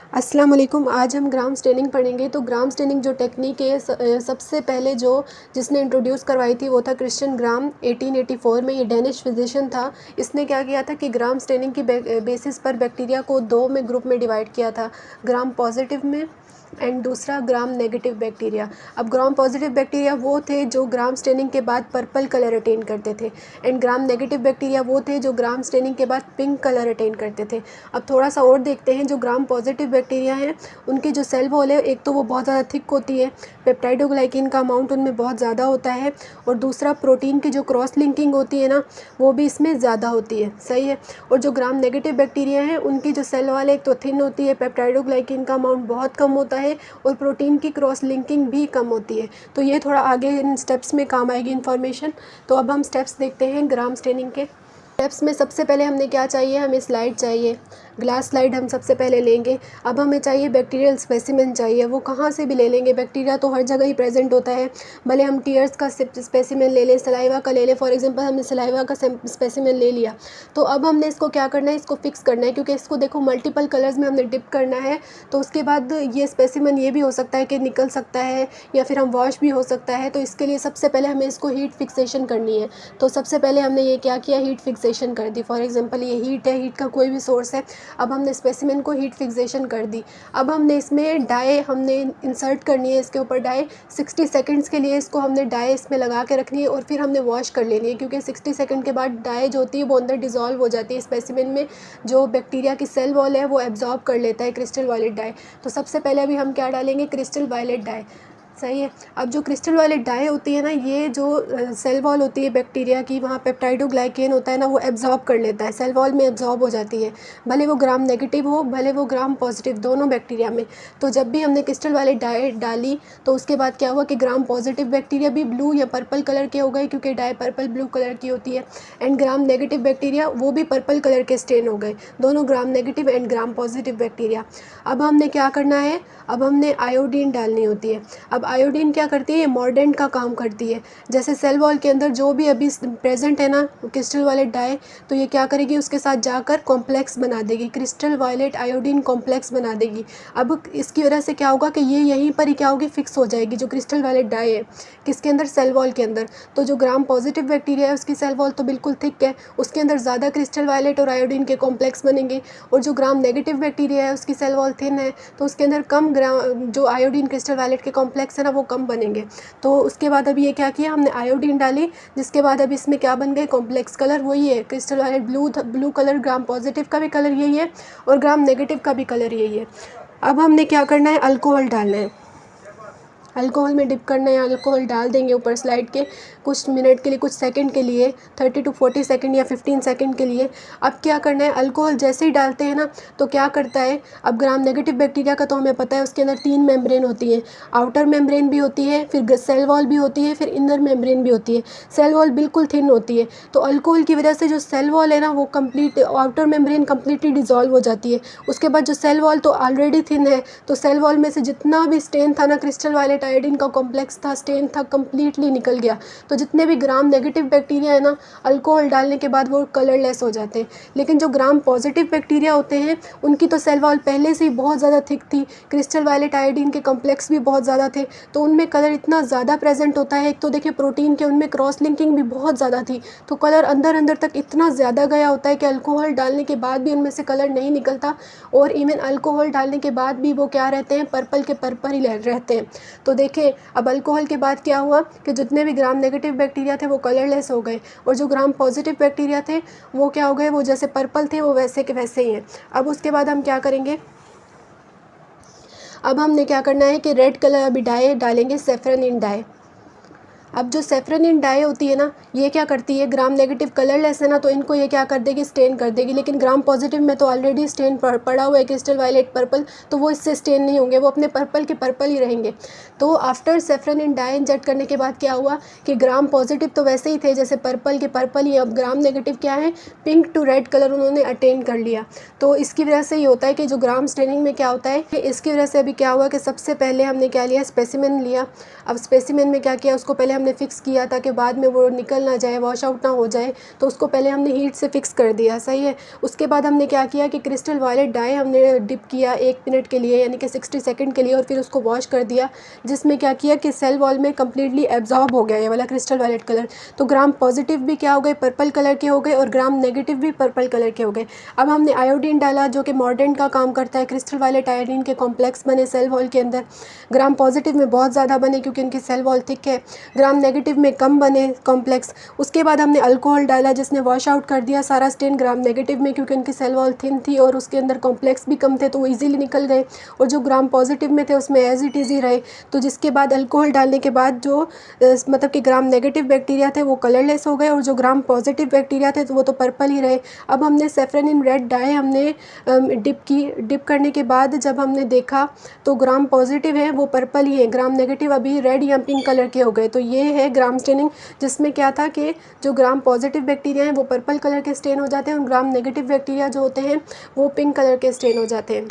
अस्सलाम वालेकुम। आज हम ग्राम स्टेनिंग पढ़ेंगे। तो ग्राम स्टेनिंग जो टेक्निक है सबसे पहले जिसने इंट्रोड्यूस करवाई थी वो था क्रिश्चियन ग्राम 1884 में। ये डेनिश फिजिशियन था। इसने क्या किया था कि ग्राम स्टेनिंग की बेसिस पर बैक्टीरिया को दो में ग्रुप में डिवाइड किया था, ग्राम पॉजिटिव में एंड दूसरा ग्राम नेगेटिव बैक्टीरिया। अब ग्राम पॉजिटिव बैक्टीरिया वो थे जो ग्राम स्टेनिंग के बाद पर्पल कलर अटेन करते थे एंड ग्राम नेगेटिव बैक्टीरिया वो थे जो ग्राम स्टेनिंग के बाद पिंक कलर अटेन करते थे। अब थोड़ा सा और देखते हैं। जो ग्राम पॉजिटिव बैक्टीरिया हैं उनकी जो सेल वॉल है, एक तो वो बहुत ज़्यादा थिक होती है, पेप्टाइडोग्लाइकिन का अमाउंट उनमें बहुत ज़्यादा होता है, और दूसरा प्रोटीन की जो क्रॉस लिंकिंग होती है ना वो भी इसमें ज़्यादा होती है। सही है। और जो ग्राम नेगेटिव बैक्टीरिया हैं उनकी जो सेल वॉल है एक तो थिन होती है, पेप्टाइडोग्लाइकिन का अमाउंट बहुत कम होता है और प्रोटीन की क्रॉस लिंकिंग भी कम होती है। तो ये थोड़ा आगे इन स्टेप्स में काम आएगी इन्फॉर्मेशन। तो अब हम स्टेप्स देखते हैं ग्राम स्टेनिंग के। स्टेप्स में सबसे पहले हमें क्या चाहिए, हमें स्लाइड चाहिए, ग्लास स्लाइड हम सबसे पहले लेंगे। अब हमें चाहिए बैक्टीरियल स्पेसिमेन चाहिए। वो कहाँ से भी ले लेंगे, बैक्टीरिया तो हर जगह ही प्रेजेंट होता है। भले हम टीयर्स का स्पेसिमेन ले लें, सलाइवा का ले लें। फॉर एग्जांपल हमने सलाइवा का स्पेसिमेन ले लिया, तो अब हमने इसको क्या करना है, इसको फिक्स करना है, क्योंकि इसको देखो मल्टीपल कलर्स में हमने डिप करना है। तो उसके बाद ये स्पेसिमेन ये भी हो सकता है कि निकल सकता है या फिर हम वॉश भी हो सकता है। तो इसके लिए सबसे पहले हमें इसको हीट फिक्सेशन करनी है। तो सबसे पहले हमने ये क्या किया, हीट फिक्सेशन कर दी। फॉर एग्जांपल ये हीट है, हीट का कोई भी सोर्स है। अब हमने स्पेसिमेन को हीट फिक्सेशन कर दी। अब हमने इसमें डाई हमने इंसर्ट करनी है, इसके ऊपर डाई 60 सेकंड्स के लिए इसको हमने डाई इसमें लगा के रखनी है और फिर हमने वॉश कर लेनी है, क्योंकि 60 सेकंड के बाद डाई जो होती है वो अंदर डिज़ोल्व हो जाती है स्पेसिमेन में। जो बैक्टीरिया की सेल वॉल है वो एब्जॉर्ब कर लेता है क्रिस्टल वायलेट डाई। तो सबसे पहले अभी हम क्या डालेंगे, क्रिस्टल वायलेट डाई। सही है। अब जो क्रिस्टल वायलेट डाई होती है ना, ये जो सेल वॉल होती है बैक्टीरिया की, वहाँ पेप्टाइडोग्लाइकेन होता है ना, वो एब्जॉर्ब कर लेता है, सेल वॉल में एब्जॉर्ब हो जाती है, भले वो ग्राम नेगेटिव हो भले वो ग्राम पॉजिटिव, दोनों बैक्टीरिया में। तो जब भी हमने क्रिस्टल वायलेट डाई डाली तो उसके बाद क्या हुआ कि ग्राम पॉजिटिव बैक्टीरिया भी ब्लू या पर्पल कलर के हो गए, क्योंकि डाई पर्पल ब्लू कलर की होती है। एंड ग्राम नेगेटिव बैक्टीरिया वो भी पर्पल कलर के स्टेन हो गए, दोनों gram negative and gram positive bacteria. अब हमने क्या करना है, अब हमने आयोडीन डालनी होती है। अब आयोडीन क्या करती है, ये मॉर्डेंट का काम करती है। जैसे सेल वॉल के अंदर जो भी अभी प्रेजेंट है ना क्रिस्टल वायलेट डाई, तो ये क्या करेगी, उसके साथ जाकर कॉम्प्लेक्स बना देगी, क्रिस्टल वायलेट आयोडीन कॉम्प्लेक्स बना देगी। अब इसकी वजह से क्या होगा कि ये यहीं पर ही क्या होगी, फिक्स हो जाएगी, जो क्रिस्टल वायलेट डाई है किसके अंदर, सेल वॉल के अंदर। तो जो ग्राम पॉजिटिव बैक्टीरिया है उसकी सेल वॉल तो बिल्कुल थिक है, उसके अंदर ज़्यादा क्रिस्टल वायलेट और आयोडीन के कॉम्प्लेक्स बनेंगे। और जो ग्राम नेगेटिव बैक्टीरिया है उसकी सेल वॉल थिन है, तो उसके अंदर कम जो आयोडीन क्रिस्टल वायलेट के कॉम्प्लेक्स है ना वो कम बनेंगे। तो उसके बाद अभी ये क्या किया, हमने आयोडीन डाली, जिसके बाद अभी इसमें क्या बन गए, कॉम्प्लेक्स कलर वही है, crystal violet blue colour, gram positive का भी कलर यही है और ग्राम नेगेटिव का भी कलर यही है। अब हमने क्या करना है, अल्कोहल डालना है, अल्कोहल में डिप करना है। अल्कोहल डाल देंगे ऊपर स्लाइड के कुछ मिनट के लिए, कुछ सेकंड के लिए, 30 to 40 सेकंड या 15 सेकंड के लिए। अब क्या करना है, अल्कोहल जैसे ही डालते हैं ना तो क्या करता है, अब ग्राम नेगेटिव बैक्टीरिया का तो हमें पता है उसके अंदर 3 मेम्ब्रेन होती है, आउटर मेम्ब्रेन भी होती है, फिर सेल वॉल भी होती है, फिर इनर मेम्ब्रेन भी होती है। सेल वॉल बिल्कुल थिन होती है, तो अल्कोहल की वजह से जो सेल वॉल है ना वो complete, outer membrane completely dissolve हो जाती है। उसके बाद जो सेल वॉल तो ऑलरेडी थिन है, तो सेल वॉल में से जितना भी स्टेन था ना, क्रिस्टल वायलेट आयोडीन का कॉम्प्लेक्स था, स्टेन था, कम्प्लीटली निकल गया। तो जितने भी ग्राम नेगेटिव बैक्टीरिया है ना, अल्कोहल डालने के बाद वो कलरलेस हो जाते हैं। लेकिन जो ग्राम पॉजिटिव बैक्टीरिया होते हैं उनकी तो सेल वॉल पहले से ही बहुत ज़्यादा थिक थी, क्रिस्टल वायलेट आयोडीन के कॉम्प्लेक्स भी बहुत ज़्यादा थे, तो उनमें कलर इतना ज़्यादा प्रेजेंट होता है। एक तो देखिए प्रोटीन के उनमें क्रॉस लिंकिंग भी बहुत ज़्यादा थी, तो कलर अंदर अंदर तक इतना ज़्यादा गया होता है कि अल्कोहल डालने के बाद भी उनमें से कलर नहीं निकलता, और इवन अल्कोहल डालने के बाद भी वो क्या रहते हैं, पर्पल के पर्पल ही रहते हैं। तो देखें अब अल्कोहल के बाद क्या हुआ कि जितने भी ग्राम नेगेटिव बैक्टीरिया थे वो कलरलेस हो गए, और जो ग्राम पॉजिटिव बैक्टीरिया थे वो क्या हो गए, वो जैसे पर्पल थे वो वैसे के वैसे ही हैं। अब उसके बाद हम क्या करेंगे, अब हमने क्या करना है कि रेड कलर अभी डाई डालेंगे, सेफ्रोनिन डाई। अब जो सेफ्रोनिन डाई होती है ना, ये क्या करती है, ग्राम नेगेटिव कलरलेस है ना, तो इनको ये क्या कर देगी, स्टेन कर देगी। लेकिन ग्राम पॉजिटिव में तो ऑलरेडी स्टेन पड़ा हुआ है, क्रिस्टल वायलेट पर्पल, तो वो इससे स्टेन नहीं होंगे, वो अपने पर्पल के पर्पल ही रहेंगे। तो आफ्टर सेफ्रोनिन डाई इंजेक्ट करने के बाद क्या हुआ कि ग्राम पॉजिटिव तो वैसे ही थे जैसे पर्पल के पर्पल ही, अब ग्राम नेगेटिव क्या है, पिंक टू रेड कलर उन्होंने अटेन कर लिया। तो इसकी वजह से ये होता है कि जो ग्राम स्टेनिंग में क्या होता है कि इसकी वजह से अभी क्या हुआ कि सबसे पहले हमने क्या लिया, स्पेसिमेन लिया। अब स्पेसिमेन में क्या किया, उसको पहले हमने हमने फ़िक्स किया था कि बाद में वो निकल ना जाए, वॉश आउट ना हो जाए, तो उसको पहले हमने हीट से फ़िक्स कर दिया, सही है। उसके बाद हमने क्या किया कि क्रिस्टल वायलेट डाई हमने डिप किया 1 मिनट के लिए, यानी कि 60 सेकंड के लिए, और फिर उसको वॉश कर दिया, जिसमें क्या किया कि सेल वॉल में कम्प्लीटली एब्जॉर्ब हो गया ये वाला क्रिस्टल वायलेट कलर। तो ग्राम पॉजिटिव भी क्या हो गए, पर्पल कलर के हो गए, और ग्राम नेगेटिव भी पर्पल कलर के हो गए। अब हमने आयोडीन डाला जो कि मॉर्डेंट का काम करता है, क्रिस्टल वायलेट आयोडीन के कॉम्प्लेक्स बने सेल वॉल के अंदर। ग्राम पॉजिटिव में बहुत ज़्यादा बने क्योंकि उनकी सेल वॉल थिक है, ग्राम नेगेटिव में कम बने कॉम्प्लेक्स। उसके बाद हमने अल्कोहल डाला जिसने वॉश आउट कर दिया सारा स्टेन ग्राम नेगेटिव में, क्योंकि उनकी सेल वॉल थिन थी और उसके अंदर कॉम्प्लेक्स भी कम थे, तो वो ईजिली निकल गए, और जो ग्राम पॉजिटिव में थे उसमें एज इट इज़ ही रहे। तो जिसके बाद अल्कोहल डालने के बाद जो मतलब कि ग्राम नेगेटिव बैक्टीरिया थे वो कलरलेस हो गए, और जो ग्राम पॉजिटिव बैक्टीरिया थे तो वो तो पर्पल ही रहे। अब हमने सेफ्रेनिन रेड डाई हमने डिप करने के बाद जब हमने देखा तो ग्राम पॉजिटिव है वो पर्पल ही है, ग्राम नेगेटिव अभी रेड या पिंक कलर के हो गए। तो ये है ग्राम स्टेनिंग, जिसमें क्या था कि जो ग्राम पॉजिटिव बैक्टीरिया हैं वो पर्पल कलर के स्टेन हो जाते हैं, और ग्राम नेगेटिव बैक्टीरिया जो होते हैं वो पिंक कलर के स्टेन हो जाते हैं।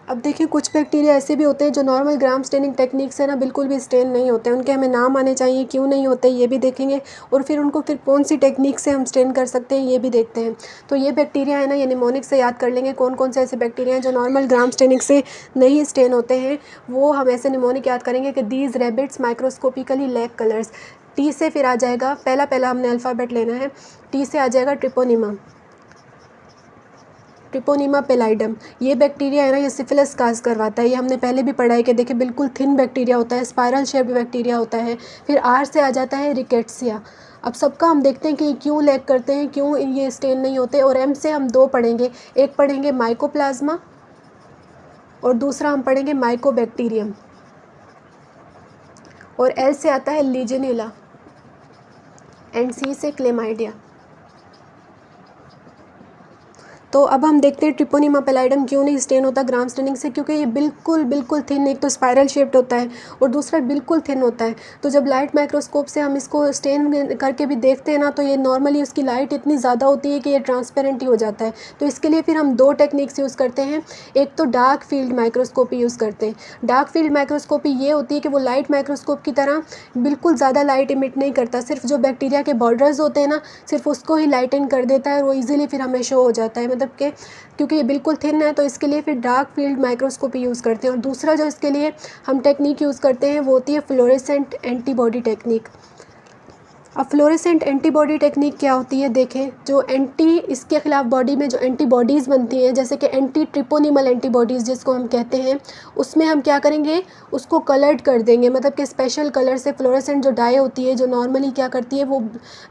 अब देखिए कुछ बैक्टीरिया ऐसे भी होते हैं जो नॉर्मल ग्राम स्टेनिंग टेक्निक से ना बिल्कुल भी स्टेन नहीं होते हैं, उनके हमें नाम आने चाहिए, क्यों नहीं होते ये भी देखेंगे, और फिर उनको फिर कौन सी टेक्निक से हम स्टेन कर सकते हैं ये भी देखते हैं। तो ये बैक्टीरिया है ना, ये निमोनिक से याद कर लेंगे कौन कौन से ऐसे बैक्टीरिया हैं जो नॉर्मल ग्राम स्टेनिंग से नहीं स्टेन होते हैं, वो हम ऐसे निमोनिक याद करेंगे कि these rabbits microscopically lack colours. T से फिर आ जाएगा, पहला हमने अल्फ़ाबेट लेना है, टी से आ जाएगा ट्रिपोनिमा, ट्रिपोनिमा पेलाइडम। ये बैक्टीरिया है ना, ये सिफिलिस काज करवाता है, ये हमने पहले भी पढ़ा है कि देखिए बिल्कुल थिन बैक्टीरिया होता है, स्पाइरल शेप्ड बैक्टीरिया होता है। फिर आर से आ जाता है रिकेट्सिया। अब सबका हम देखते हैं कि क्यों लैक करते हैं, क्यों ये स्टेन नहीं होते, और एम से हम 2 पढ़ेंगे, एक पढ़ेंगे माइकोप्लाज्मा और दूसरा हम पढ़ेंगे माइकोबैक्टीरियम, और एल से आता है लीजेनिला, एंड सी से क्लेमाइडिया। तो अब हम देखते हैं ट्रिपोनिमा पेलाइडम क्यों नहीं स्टेन होता ग्राम स्टेनिंग से, क्योंकि ये बिल्कुल थिन, एक तो स्पाइरल शेप्ड होता है और दूसरा बिल्कुल थिन होता है। तो जब लाइट माइक्रोस्कोप से हम इसको स्टेन करके भी देखते हैं ना, तो ये नॉर्मली उसकी लाइट इतनी ज़्यादा होती है कि ये ट्रांसपेरेंट ही हो जाता है। तो इसके लिए फिर हम 2 टेक्निक्स यूज़ करते हैं, एक तो डार्क फील्ड माइक्रोस्कोपी यूज़ करते हैं। डार्क फील्ड माइक्रोस्कोपी ये होती है कि वो लाइट माइक्रोस्कोप की तरह बिल्कुल ज़्यादा लाइट इमिट नहीं करता, सिर्फ जो बैक्टीरिया के बॉर्डर्स होते हैं ना, सिर्फ उसको ही लाइटन कर देता है, और वो ईजिली फिर हमें शो हो जाता है, मतलब कि क्योंकि ये बिल्कुल थिन है, तो इसके लिए फिर डार्क फील्ड माइक्रोस्कोपी यूज़ करते हैं। और दूसरा जो इसके लिए हम टेक्निक यूज़ करते हैं वो होती है फ्लोरेसेंट एंटीबॉडी टेक्निक। अब फ्लोरेसेंट एंटीबॉडी टेक्निक क्या होती है, देखें, जो इसके खिलाफ बॉडी में जो एंटीबॉडीज़ बनती हैं, जैसे कि एंटी ट्रिपोनिमल एंटीबॉडीज़ जिसको हम कहते हैं, उसमें हम क्या करेंगे, उसको कलर्ड कर देंगे, मतलब कि स्पेशल कलर से। फ्लोरेसेंट जो डाई होती है, जो नॉर्मली क्या करती है, वो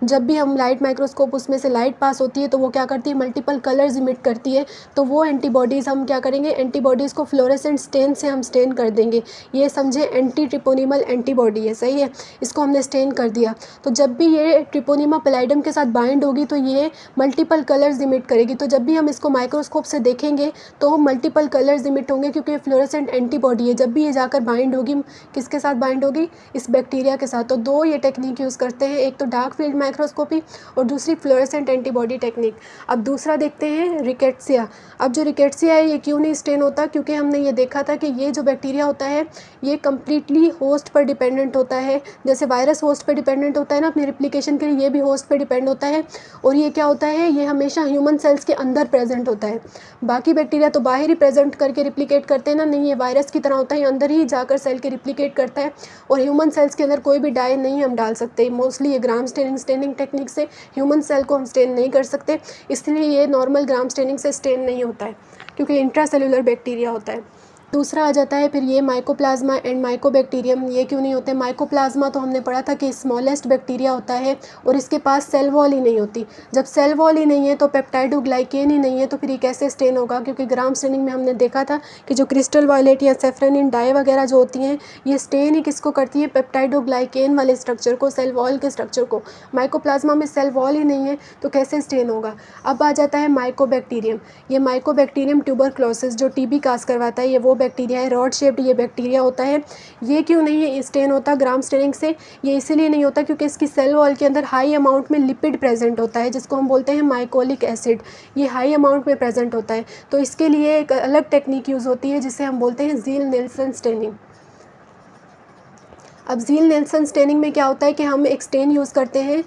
जब भी हम लाइट माइक्रोस्कोप उसमें से लाइट पास होती है तो वो क्या करती है, मल्टीपल कलर्स इमिट करती है। तो वो एंटीबॉडीज़ हम क्या करेंगे, एंटीबॉडीज़ को फ्लोरेसेंट स्टेन से हम स्टेन कर देंगे। ये समझे एंटी ट्रिपोनिमल एंटीबॉडी है, सही है, इसको हमने स्टेन कर दिया। तो जब भी ये ट्रिपोनिमा पेलाइडम के साथ बाइंड होगी तो ये मल्टीपल कलर्स इमिट करेगी। तो जब भी हम इसको माइक्रोस्कोप से देखेंगे तो मल्टीपल कलर्स इमिट होंगे, क्योंकि ये फ्लोरेसेंट एंटीबॉडी है। जब भी ये जाकर बाइंड होगी, किसके साथ बाइंड होगी, इस बैक्टीरिया के साथ। तो 2 ये टेक्निक यूज़ करते हैं, एक तो डार्क फील्ड माइक्रोस्कोपी और दूसरी फ्लोरेसेंट एंटीबॉडी टेक्निक। अब दूसरा देखते हैं रिकेट्सिया। अब जो रिकेट्सिया है ये क्यों नहीं स्टेन होता, क्योंकि हमने ये देखा था कि ये जो बैक्टीरिया होता है ये कम्प्लीटली होस्ट पर डिपेंडेंट होता है। जैसे वायरस होस्ट पर डिपेंडेंट होता है ना अपनी रिप्लिकेशन के लिए, ये भी होस्ट पे डिपेंड होता है। और ये क्या होता है, ये हमेशा ह्यूमन सेल्स के अंदर प्रेजेंट होता है। बाकी बैक्टीरिया तो बाहर ही प्रेजेंट करके रिप्लिकेट करते हैं ना, नहीं, ये वायरस की तरह होता है, ये अंदर ही जाकर सेल के रिप्लिकेट करता है। और ह्यूमन सेल्स के अंदर कोई भी डाई नहीं हम डाल सकते, मोस्टली ये ग्राम स्टेनिंग टेक्निक से ह्यूमन सेल को हम स्टेन नहीं कर सकते, इसलिए ये नॉर्मल ग्राम स्टेनिंग से स्टेन नहीं होता है, क्योंकि इंट्रासेल्युलर बैक्टीरिया होता है। दूसरा आ जाता है फिर ये माइकोप्लाज्मा एंड माइकोबैक्टीरियम। ये क्यों नहीं होते, माइकोप्लाज्मा तो हमने पढ़ा था कि स्मॉलेस्ट बैक्टीरिया होता है और इसके पास सेल वॉल ही नहीं होती। जब सेल वॉल ही नहीं है तो पेप्टाइडोग्लाइकेन ही नहीं है, तो फिर ये कैसे स्टेन होगा, क्योंकि ग्राम स्टेनिंग में हमने देखा था कि जो क्रिस्टल वायलेट या सेफ्रेनिन डाई वगैरह जो होती हैं, ये स्टेन ही किसको करती है, पेप्टाइडोग्लाइकेन वाले स्ट्रक्चर को, सेल वॉल के स्ट्रक्चर को। माइकोप्लाज्मा में सेल वॉल ही नहीं है तो कैसे स्टेन होगा। अब आ जाता है माइकोबैक्टीरियम। ये माइकोबैक्टीरियम ट्यूबरक्लोसिस जो टीबी काज करवाता है, ये वो बैक्टीरिया है, रॉड शेप्ड ये बैक्टीरिया होता है। ये क्यों नहीं है स्टेन होता ग्राम स्टेनिंग से, ये इसीलिए नहीं होता क्योंकि इसकी सेल वॉल के अंदर हाई अमाउंट में लिपिड प्रेजेंट होता है, जिसको हम बोलते हैं माइकोलिक एसिड। ये हाई अमाउंट में प्रेजेंट होता है, तो इसके लिए एक अलग टेक्निक यूज़ होती है जिसे हम बोलते हैं ज़ील नेल्सन स्टेनिंग। अब ज़ील नेल्सन स्टेनिंग में क्या होता है कि हम एक स्टेन यूज़ करते हैं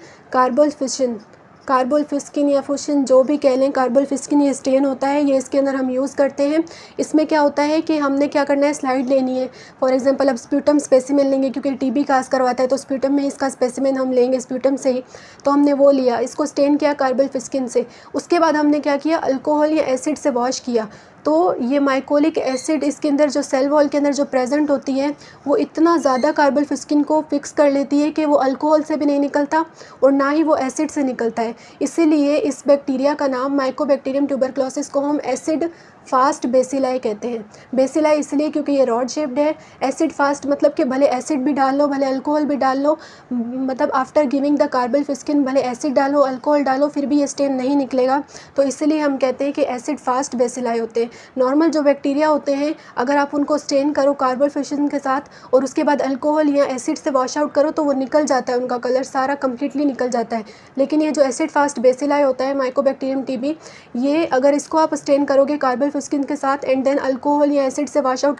कार्बोल्फिस्किन या फुशिन, जो भी कह लें, कार्बोल्फिस्किन ये स्टेन होता है, ये इसके अंदर हम यूज़ करते हैं। इसमें क्या होता है कि हमने क्या करना है, स्लाइड लेनी है। फॉर एग्जांपल अब स्प्यूटम स्पेसिमेन लेंगे, क्योंकि टीबी काज करवाता है तो स्प्यूटम में इसका स्पेसिमेन हम लेंगे स्प्यूटम से ही। तो हमने वो लिया, इसको स्टेन किया कार्बोल्फिस्किन से। उसके बाद हमने क्या किया, अल्कोहल या एसिड से वॉश किया। तो ये माइकोलिक एसिड इसके अंदर जो सेल वॉल के अंदर जो प्रेजेंट होती है, वो इतना ज़्यादा कार्बोल्फिस्किन को फिक्स कर लेती है कि वो अल्कोहल से भी नहीं निकलता और ना ही वो एसिड से निकलता है। इसीलिए इस बैक्टीरिया का नाम माइकोबैक्टीरियम ट्यूबरक्लोसिस को हम एसिड फास्ट बेसिलाई कहते हैं। बेसिलाई इसलिए क्योंकि ये रॉड शेप्ड है। एसिड फास्ट मतलब कि भले एसिड भी डाल लो, भले अल्कोहल भी डाल लो, मतलब आफ्टर गिविंग द कार्बोल्फिस्किन भले एसिड डालो अल्कोहल डालो, फिर भी ये स्टेन नहीं निकलेगा। तो इसलिए हम कहते हैं कि एसिड फास्ट बेसिलाई होते हैं। नॉर्मल जो बैक्टीरिया होते हैं, अगर आप उनको स्टेन करो कार्बोल्फिस्किन के साथ और उसके बाद अल्कोहल या एसिड से वॉश आउट करो, तो वो निकल जाता है, उनका कलर सारा कम्प्लीटली निकल जाता है। लेकिन ये जो एसिड फास्ट बेसिलाई होता है माइकोबैक्टीरियम टीबी, ये अगर इसको आप स्टेन करोगे कार्बोल्फिस्किन के साथ एंड देन अल्कोहल या एसिड से वॉश आउट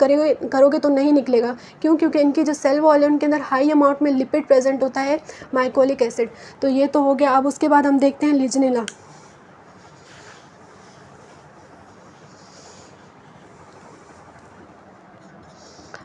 करोगे तो नहीं निकलेगा। क्यों? क्योंकि इनकी जो सेल वॉल है उनके अंदर हाई अमाउंट में लिपिड प्रेजेंट होता है, माइकोलिक एसिड। तो ये तो हो गया। अब उसके बाद हम देखते हैं लीजनेला।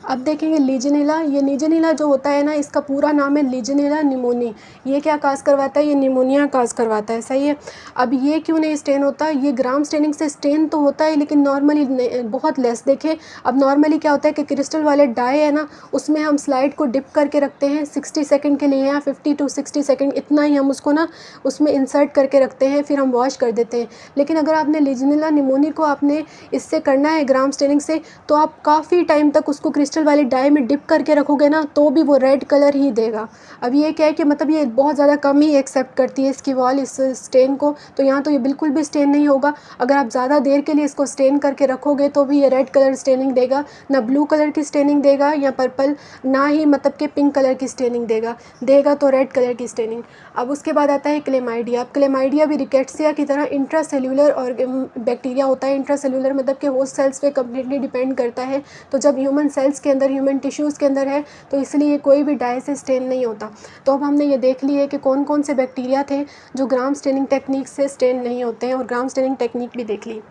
अब देखेंगे लीजनेला। ये लीजनेला जो होता है ना, इसका पूरा नाम है लीजनेला निमोनी। ये क्या काज करवाता है, ये निमोनिया काज करवाता है, सही है। अब ये क्यों नहीं स्टेन होता, ये ग्राम स्टेनिंग से स्टेन तो होता है लेकिन नॉर्मली बहुत लेस। देखें, अब नॉर्मली क्या होता है कि क्रिस्टल वाले डाई है ना, उसमें हम स्लाइड को डिप करके रखते हैं 60 सेकंड के लिए, या 50 to 60 सेकंड, इतना ही हम उसको ना उसमें इंसर्ट करके रखते हैं, फिर हम वॉश कर देते हैं। लेकिन अगर आपने लीजनेला निमोनी को आपने इससे करना है ग्राम स्टेनिंग से, तो आप काफ़ी टाइम तक उसको क्रिस्टल वाली डाई में डिप करके रखोगे ना, तो भी वो रेड कलर ही देगा। अब ये क्या है कि मतलब ये बहुत ज़्यादा कम ही एक्सेप्ट करती है इसकी वॉल इस स्टेन को, तो यहाँ तो ये बिल्कुल भी स्टेन नहीं होगा। अगर आप ज़्यादा देर के लिए इसको स्टेन करके रखोगे तो भी ये रेड कलर स्टेनिंग देगा, ना ब्लू कलर की स्टेनिंग देगा या पर्पल, ना ही मतलब कि पिंक कलर की स्टेनिंग देगा तो रेड कलर की स्टेनिंग। अब उसके बाद आता है क्लेमाइडिया। अब क्लेमाइडिया भी रिकेट्सिया की तरह इंट्रासेल्यूलर और बैक्टीरिया होता है। इंट्रासेल्यूलर मतलब कि होस्ट सेल्स पे कम्प्लीटली डिपेंड करता है। तो जब ह्यूमन सेल्स के अंदर, ह्यूमन टिश्यूज़ के अंदर है, तो इसलिए कोई भी डाई से स्टेन नहीं होता। तो अब हमने ये देख ली है कि कौन कौन से बैक्टीरिया थे जो ग्राम स्टेनिंग टेक्निक से स्टेन नहीं होते हैं, और ग्राम स्टेनिंग टेक्निक भी देख ली।